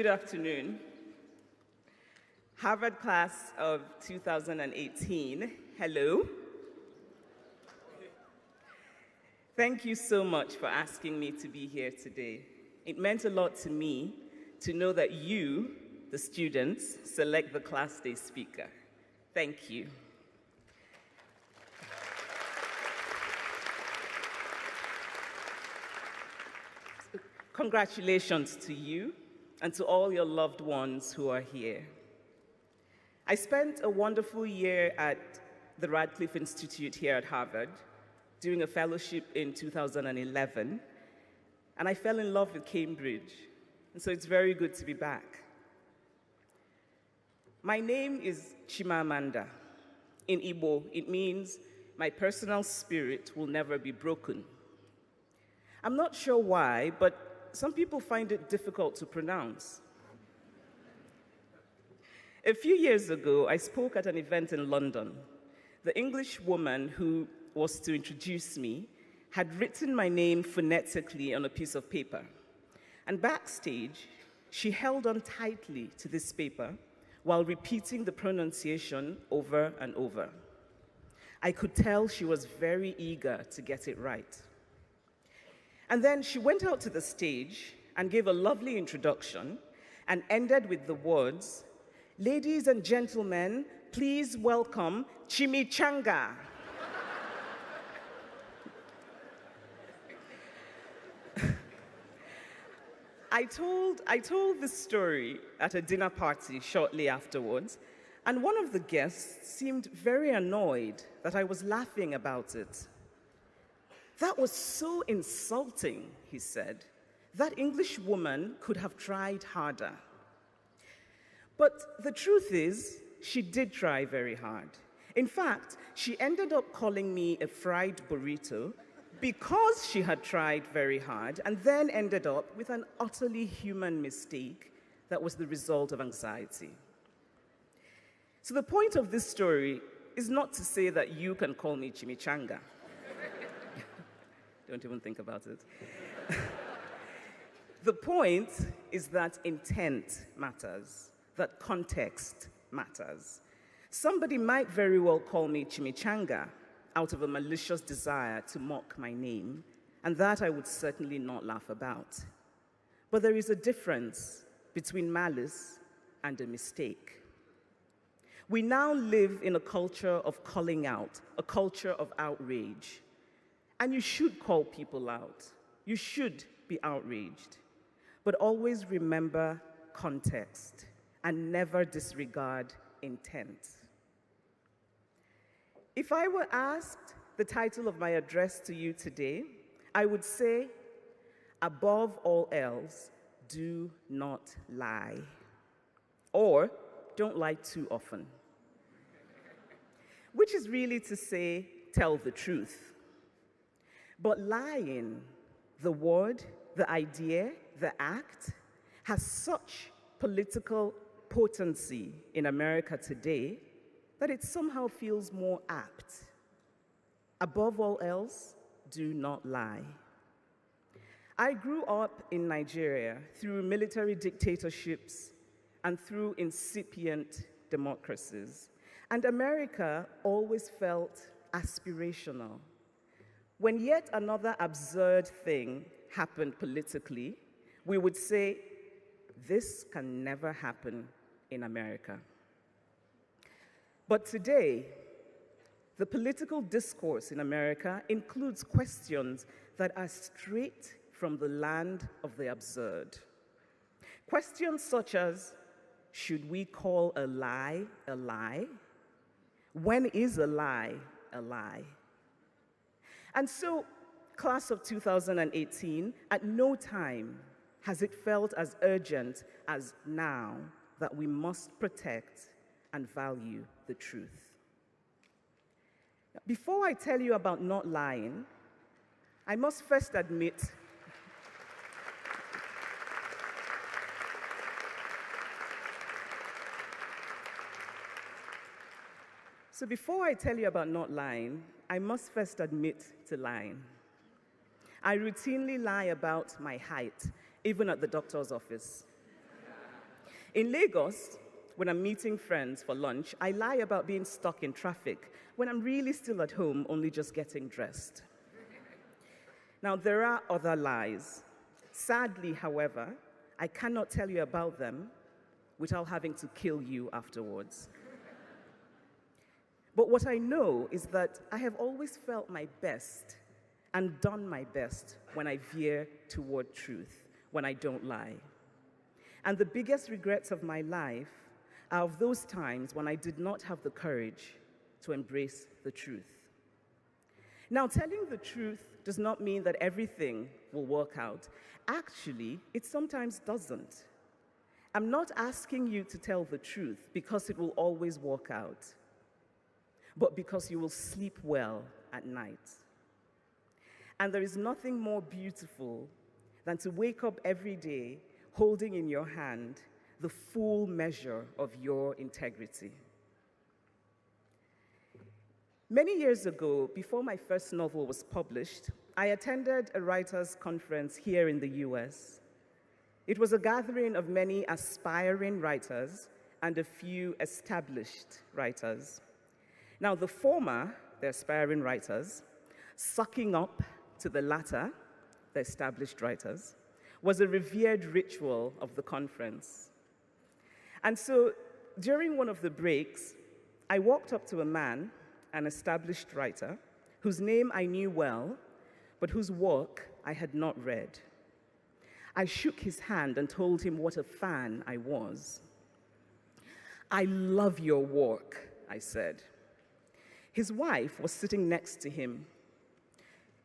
Good afternoon. Harvard class of 2018, hello. Thank you so much for asking me to be here today. It meant a lot to me to know that you, the students, select the class day speaker. Thank you. Congratulations to you and to all your loved ones who are here. I spent a wonderful year at the Radcliffe Institute here at Harvard, doing a fellowship in 2011, and I fell in love with Cambridge, and so it's very good to be back. My name is Chimamanda. In Igbo, it means my personal spirit will never be broken. I'm not sure why, but some people find it difficult to pronounce. A few years ago, I spoke at an event in London. The English woman who was to introduce me had written my name phonetically on a piece of paper. And backstage, she held on tightly to this paper while repeating the pronunciation over and over. I could tell she was very eager to get it right. And then she went out to the stage and gave a lovely introduction and ended with the words, "Ladies and gentlemen, please welcome Chimichanga." I told this story at a dinner party shortly afterwards, and one of the guests seemed very annoyed that I was laughing about it. "That was so insulting," he said. "That English woman could have tried harder." But the truth is, she did try very hard. In fact, she ended up calling me a fried burrito because she had tried very hard and then ended up with an utterly human mistake that was the result of anxiety. So the point of this story is not to say that you can call me chimichanga. Don't even think about it. The point is that intent matters, that context matters. Somebody might very well call me chimichanga out of a malicious desire to mock my name, and that I would certainly not laugh about. But there is a difference between malice and a mistake. We now live in a culture of calling out, a culture of outrage. And you should call people out. You should be outraged. But always remember context and never disregard intent. If I were asked the title of my address to you today, I would say, above all else, do not lie. Or, don't lie too often. Which is really to say, tell the truth. But lying, the word, the idea, the act, has such political potency in America today that it somehow feels more apt. Above all else, do not lie. I grew up in Nigeria through military dictatorships and through incipient democracies. And America always felt aspirational. When yet another absurd thing happened politically, we would say, this can never happen in America. But today, the political discourse in America includes questions that are straight from the land of the absurd. Questions such as, should we call a lie a lie? When is a lie a lie? And so, class of 2018, at no time has it felt as urgent as now that we must protect and value the truth. Before I tell you about not lying, I must first admit So before I tell you about not lying, I must first admit to lying. I routinely lie about my height, even at the doctor's office. In Lagos, when I'm meeting friends for lunch, I lie about being stuck in traffic when I'm really still at home, only just getting dressed. Now, there are other lies. Sadly, however, I cannot tell you about them without having to kill you afterwards. But what I know is that I have always felt my best and done my best when I veer toward truth, when I don't lie. And the biggest regrets of my life are of those times when I did not have the courage to embrace the truth. Now, telling the truth does not mean that everything will work out. Actually, it sometimes doesn't. I'm not asking you to tell the truth because it will always work out, but because you will sleep well at night. And there is nothing more beautiful than to wake up every day holding in your hand the full measure of your integrity. Many years ago, before my first novel was published, I attended a writers' conference here in the US. It was a gathering of many aspiring writers and a few established writers. Now, the former, the aspiring writers, sucking up to the latter, the established writers, was a revered ritual of the conference. And so, during one of the breaks, I walked up to a man, an established writer, whose name I knew well, but whose work I had not read. I shook his hand and told him what a fan I was. "I love your work," I said. His wife was sitting next to him.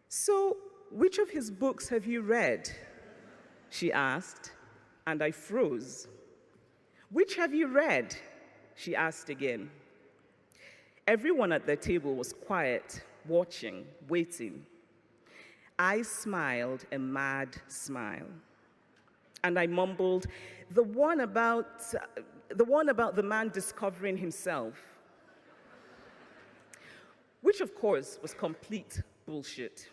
"So, which of his books have you read?" she asked, and I froze. "Which have you read?" she asked again. Everyone at the table was quiet, watching, waiting. I smiled a mad smile, and I mumbled, the one about the man discovering himself," which of course was complete bullshit.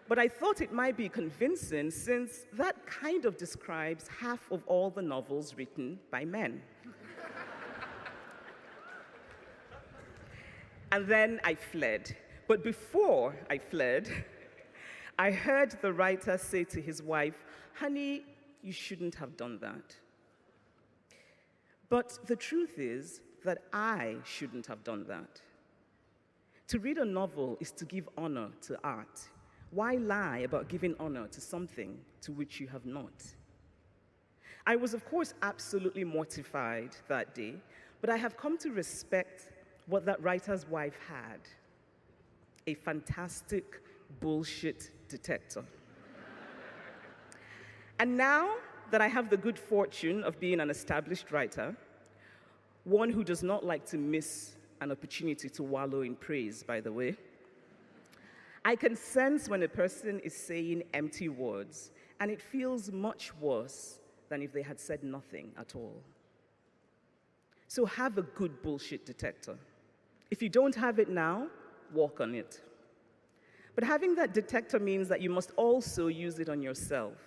But I thought it might be convincing since that kind of describes half of all the novels written by men. And then I fled. But before I fled, I heard the writer say to his wife, "Honey, you shouldn't have done that." But the truth is that I shouldn't have done that. To read a novel is to give honor to art. Why lie about giving honor to something to which you have not? I was, of course, absolutely mortified that day, but I have come to respect what that writer's wife had: a fantastic bullshit detector. And now that I have the good fortune of being an established writer, one who does not like to miss an opportunity to wallow in praise, by the way, I can sense when a person is saying empty words, and it feels much worse than if they had said nothing at all. So have a good bullshit detector. If you don't have it now, work on it. But having that detector means that you must also use it on yourself.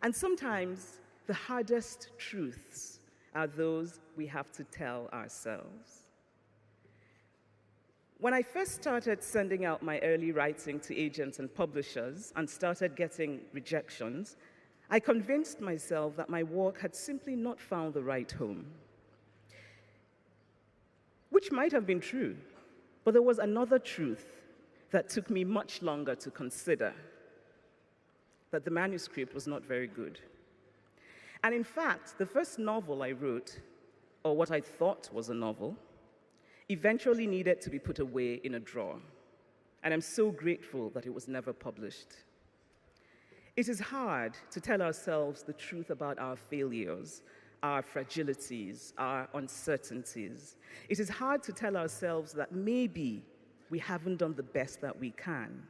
And sometimes the hardest truths are those we have to tell ourselves. When I first started sending out my early writing to agents and publishers and started getting rejections, I convinced myself that my work had simply not found the right home. Which might have been true, but there was another truth that took me much longer to consider: that the manuscript was not very good. And in fact, the first novel I wrote, or what I thought was a novel, eventually needed to be put away in a drawer. And I'm so grateful that it was never published. It is hard to tell ourselves the truth about our failures, our fragilities, our uncertainties. It is hard to tell ourselves that maybe we haven't done the best that we can.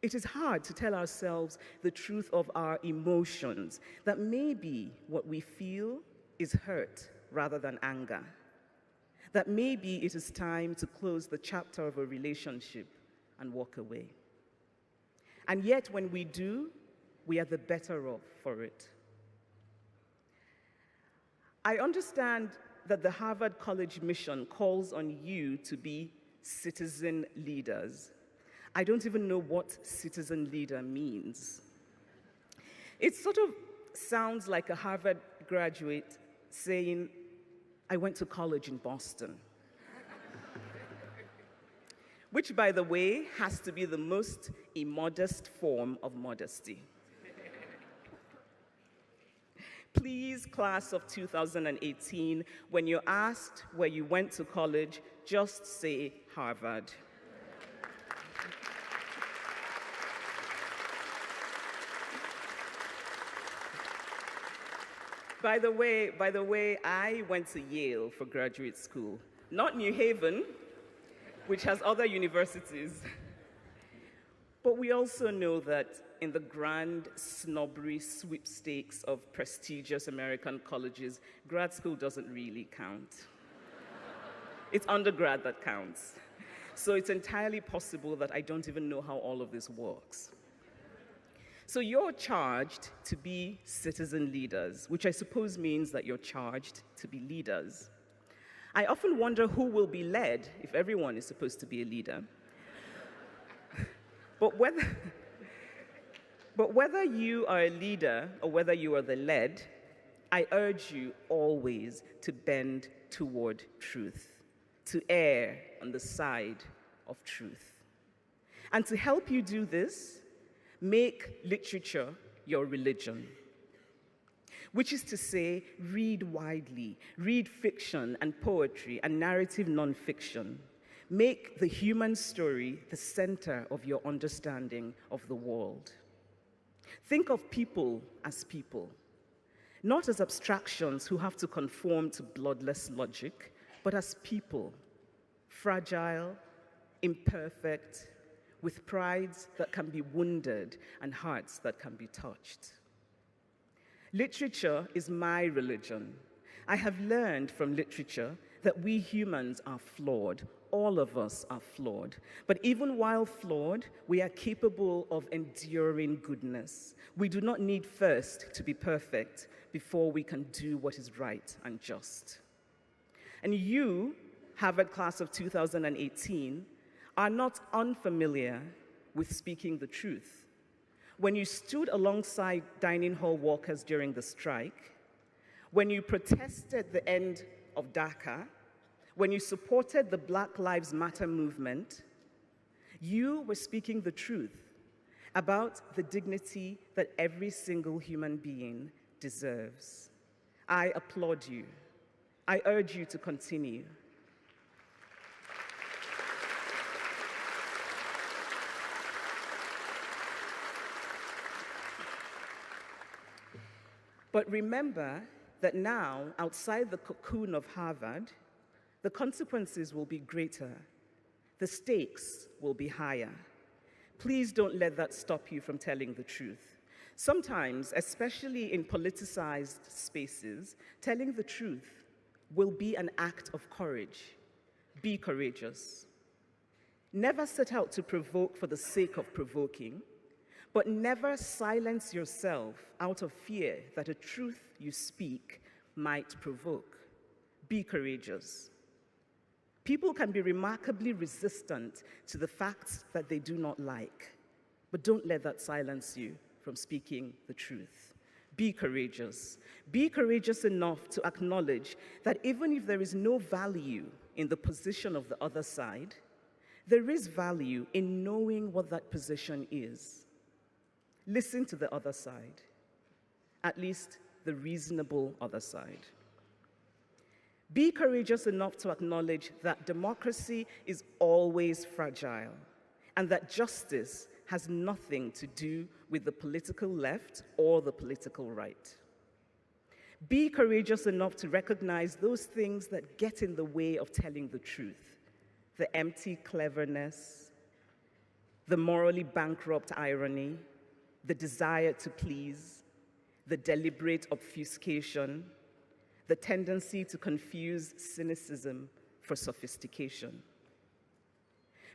It is hard to tell ourselves the truth of our emotions, that maybe what we feel is hurt rather than anger, that maybe it is time to close the chapter of a relationship and walk away. And yet when we do, we are the better off for it. I understand that the Harvard College mission calls on you to be citizen leaders. I don't even know what citizen leader means. It sort of sounds like a Harvard graduate saying, I went to college in Boston. Which, by the way, has to be the most immodest form of modesty. Please, class of 2018, when you're asked where you went to college, just say Harvard. By the way, I went to Yale for graduate school, not New Haven, which has other universities. But we also know that in the grand snobbery sweepstakes of prestigious American colleges, grad school doesn't really count. It's undergrad that counts. So it's entirely possible that I don't even know how all of this works. So you're charged to be citizen leaders, which I suppose means that you're charged to be leaders. I often wonder who will be led if everyone is supposed to be a leader. But whether you are a leader or whether you are the led, I urge you always to bend toward truth, to err on the side of truth. And to help you do this, make literature your religion. Which is to say, read widely, read fiction and poetry and narrative nonfiction. Make the human story the center of your understanding of the world. Think of people as people, not as abstractions who have to conform to bloodless logic, but as people, fragile, imperfect, with prides that can be wounded and hearts that can be touched. Literature is my religion. I have learned from literature that we humans are flawed. All of us are flawed. But even while flawed, we are capable of enduring goodness. We do not need first to be perfect before we can do what is right and just. And you, Harvard class of 2018, are not unfamiliar with speaking the truth. When you stood alongside dining hall workers during the strike, when you protested the end of DACA, when you supported the Black Lives Matter movement, you were speaking the truth about the dignity that every single human being deserves. I applaud you. I urge you to continue. But remember that now, outside the cocoon of Harvard, the consequences will be greater. The stakes will be higher. Please don't let that stop you from telling the truth. Sometimes, especially in politicized spaces, telling the truth will be an act of courage. Be courageous. Never set out to provoke for the sake of provoking, but never silence yourself out of fear that a truth you speak might provoke. Be courageous. People can be remarkably resistant to the facts that they do not like, but don't let that silence you from speaking the truth. Be courageous. Be courageous enough to acknowledge that even if there is no value in the position of the other side, there is value in knowing what that position is. Listen to the other side, at least the reasonable other side. Be courageous enough to acknowledge that democracy is always fragile and that justice has nothing to do with the political left or the political right. Be courageous enough to recognize those things that get in the way of telling the truth, the empty cleverness, the morally bankrupt irony, the desire to please, the deliberate obfuscation, the tendency to confuse cynicism for sophistication.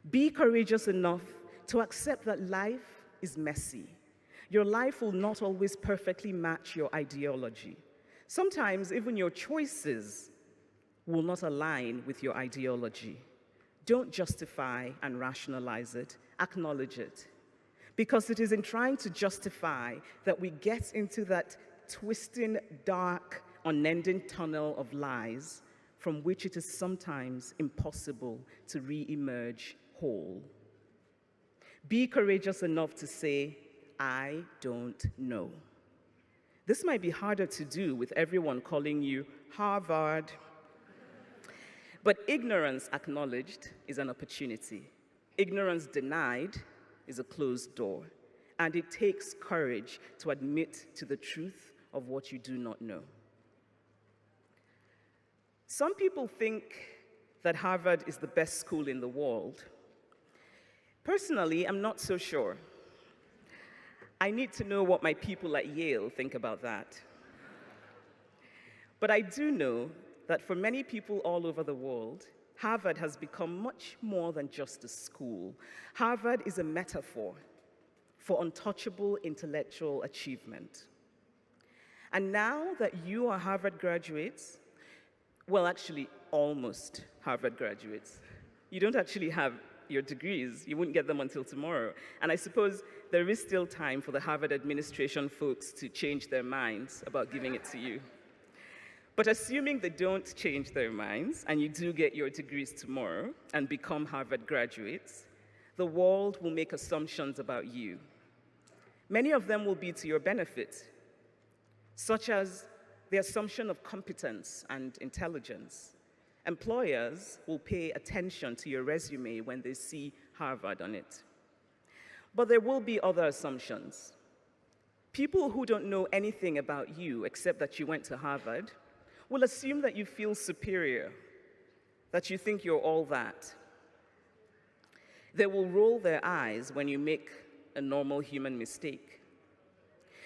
Be courageous enough to accept that life is messy. Your life will not always perfectly match your ideology. Sometimes even your choices will not align with your ideology. Don't justify and rationalize it, acknowledge it. Because it is in trying to justify that we get into that twisting, dark, unending tunnel of lies from which it is sometimes impossible to re-emerge whole. Be courageous enough to say, I don't know. This might be harder to do with everyone calling you Harvard. But ignorance acknowledged is an opportunity. Ignorance denied is a closed door. And it takes courage to admit to the truth of what you do not know. Some people think that Harvard is the best school in the world. Personally, I'm not so sure. I need to know what my people at Yale think about that. But I do know that for many people all over the world, Harvard has become much more than just a school. Harvard is a metaphor for untouchable intellectual achievement. And now that you are Harvard graduates, well, actually, almost Harvard graduates, you don't actually have your degrees. You wouldn't get them until tomorrow. And I suppose there is still time for the Harvard administration folks to change their minds about giving it to you. But assuming they don't change their minds and you do get your degrees tomorrow and become Harvard graduates, the world will make assumptions about you. Many of them will be to your benefit, such as the assumption of competence and intelligence. Employers will pay attention to your resume when they see Harvard on it. But there will be other assumptions. People who don't know anything about you except that you went to Harvard will assume that you feel superior, that you think you're all that. They will roll their eyes when you make a normal human mistake.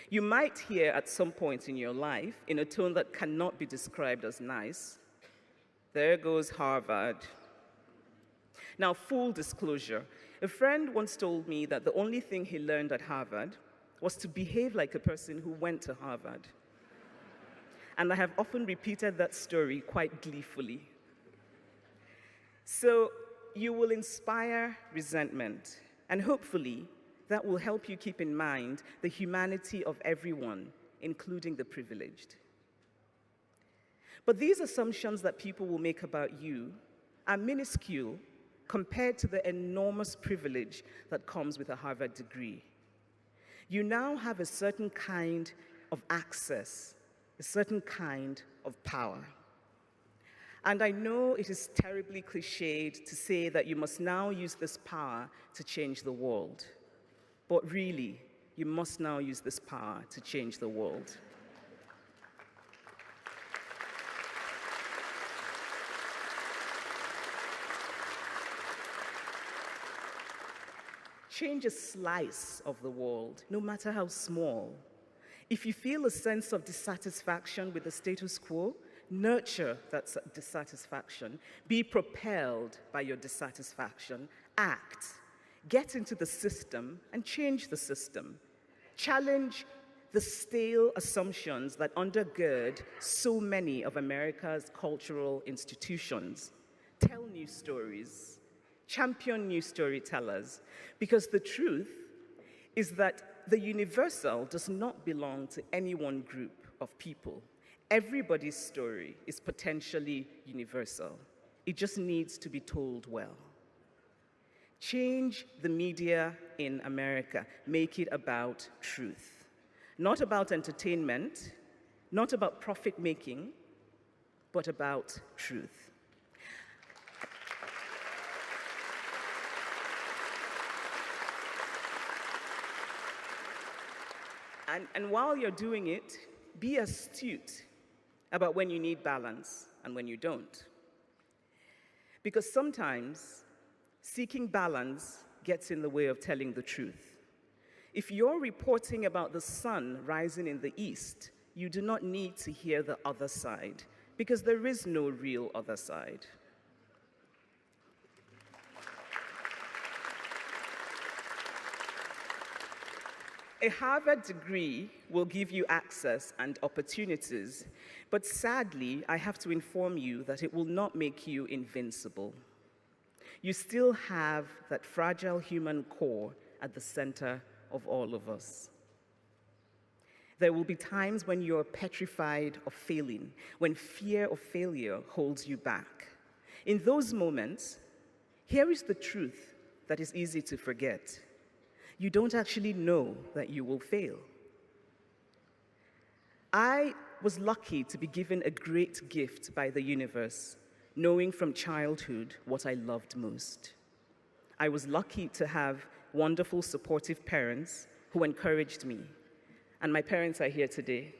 You might hear at some point in your life, in a tone that cannot be described as nice, "There goes Harvard." Now, full disclosure, a friend once told me that the only thing he learned at Harvard was to behave like a person who went to Harvard. And I have often repeated that story quite gleefully. So you will inspire resentment, and hopefully that will help you keep in mind the humanity of everyone, including the privileged. But these assumptions that people will make about you are minuscule compared to the enormous privilege that comes with a Harvard degree. You now have a certain kind of access, a certain kind of power. And I know it is terribly cliched to say that you must now use this power to change the world. But really, you must now use this power to change the world. Change a slice of the world, no matter how small. If you feel a sense of dissatisfaction with the status quo, nurture that dissatisfaction. Be propelled by your dissatisfaction. Act. Get into the system and change the system. Challenge the stale assumptions that undergird so many of America's cultural institutions. Tell new stories. Champion new storytellers. Because the truth is that the universal does not belong to any one group of people. Everybody's story is potentially universal. It just needs to be told well. Change the media in America. Make it about truth. Not about entertainment, not about profit-making, but about truth. And while you're doing it, be astute about when you need balance and when you don't. Because sometimes seeking balance gets in the way of telling the truth. If you're reporting about the sun rising in the east, you do not need to hear the other side, because there is no real other side. A Harvard degree will give you access and opportunities, but sadly, I have to inform you that it will not make you invincible. You still have that fragile human core at the center of all of us. There will be times when you're petrified of failing, when fear of failure holds you back. In those moments, here is the truth that is easy to forget. You don't actually know that you will fail. I was lucky to be given a great gift by the universe, knowing from childhood what I loved most. I was lucky to have wonderful, supportive parents who encouraged me, and my parents are here today.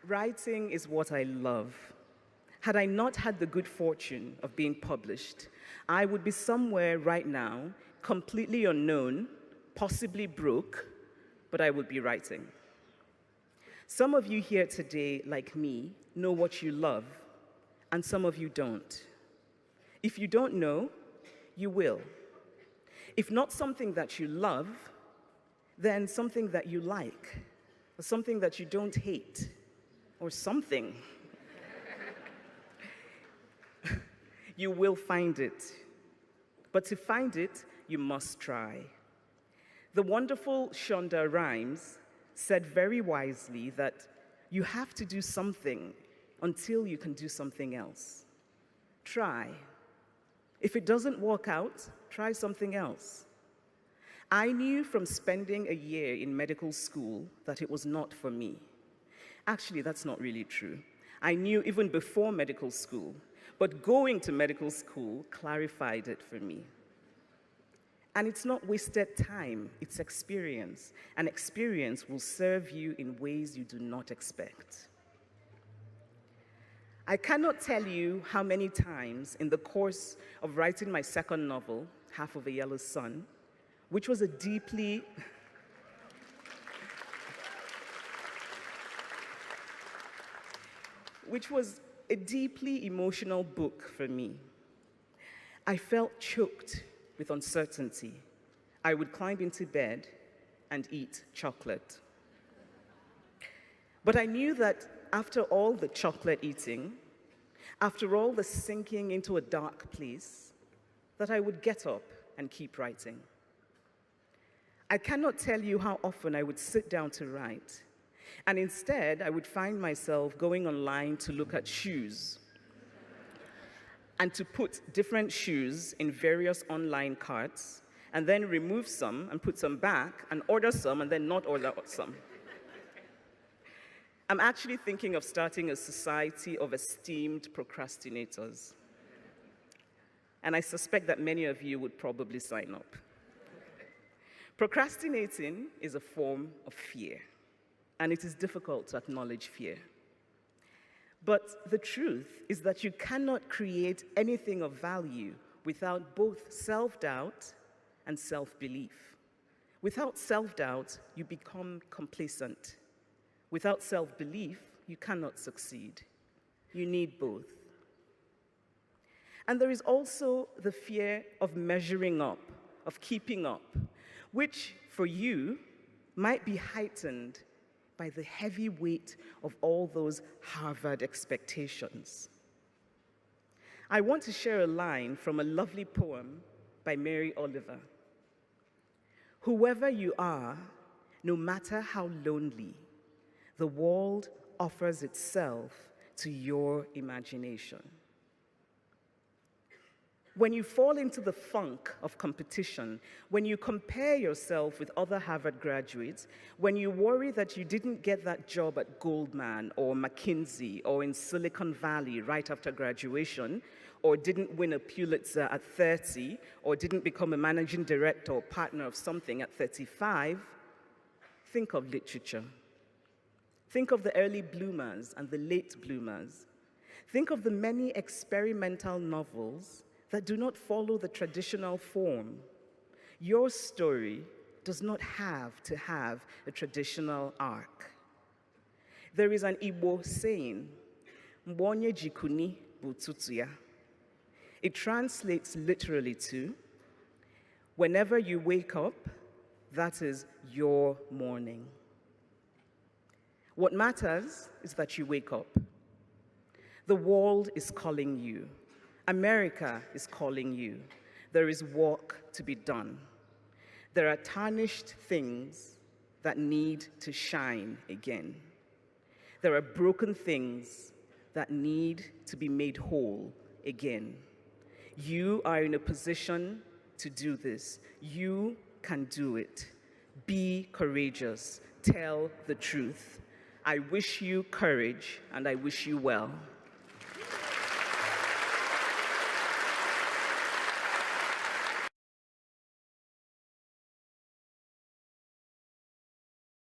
Writing is what I love. Had I not had the good fortune of being published, I would be somewhere right now, completely unknown, possibly broke, but I would be writing. Some of you here today, like me, know what you love, and some of you don't. If you don't know, you will. If not something that you love, then something that you like, or something that you don't hate, or something. You will find it. But to find it, you must try. The wonderful Shonda Rhimes said very wisely that you have to do something until you can do something else. Try. If it doesn't work out, try something else. I knew from spending a year in medical school that it was not for me. Actually, that's not really true. I knew even before medical school, but going to medical school clarified it for me. And it's not wasted time, it's experience. And experience will serve you in ways you do not expect. I cannot tell you how many times in the course of writing my second novel, Half of a Yellow Sun, which was a deeply emotional book for me. I felt choked with uncertainty. I would climb into bed and eat chocolate. But I knew that after all the chocolate eating, after all the sinking into a dark place, that I would get up and keep writing. I cannot tell you how often I would sit down to write, and instead I would find myself going online to look at shoes and to put different shoes in various online carts, and then remove some and put some back and order some and then not order some. I'm actually thinking of starting a society of esteemed procrastinators. And I suspect that many of you would probably sign up. Procrastinating is a form of fear, and it is difficult to acknowledge fear. But the truth is that you cannot create anything of value without both self-doubt and self-belief. Without self-doubt, you become complacent. Without self-belief, you cannot succeed. You need both. And there is also the fear of measuring up, of keeping up, which for you might be heightened by the heavy weight of all those Harvard expectations. I want to share a line from a lovely poem by Mary Oliver. Whoever you are, no matter how lonely, the world offers itself to your imagination. When you fall into the funk of competition, when you compare yourself with other Harvard graduates, when you worry that you didn't get that job at Goldman or McKinsey or in Silicon Valley right after graduation, or didn't win a Pulitzer at 30, or didn't become a managing director or partner of something at 35, think of literature. Think of the early bloomers and the late bloomers. Think of the many experimental novels that do not follow the traditional form. Your story does not have to have a traditional arc. There is an Igbo saying, Mgbe onye jikuni bụ ụtụtụ ya. It translates literally to, whenever you wake up, that is your morning. What matters is that you wake up. The world is calling you. America is calling you. There is work to be done. There are tarnished things that need to shine again. There are broken things that need to be made whole again. You are in a position to do this. You can do it. Be courageous. Tell the truth. I wish you courage and I wish you well.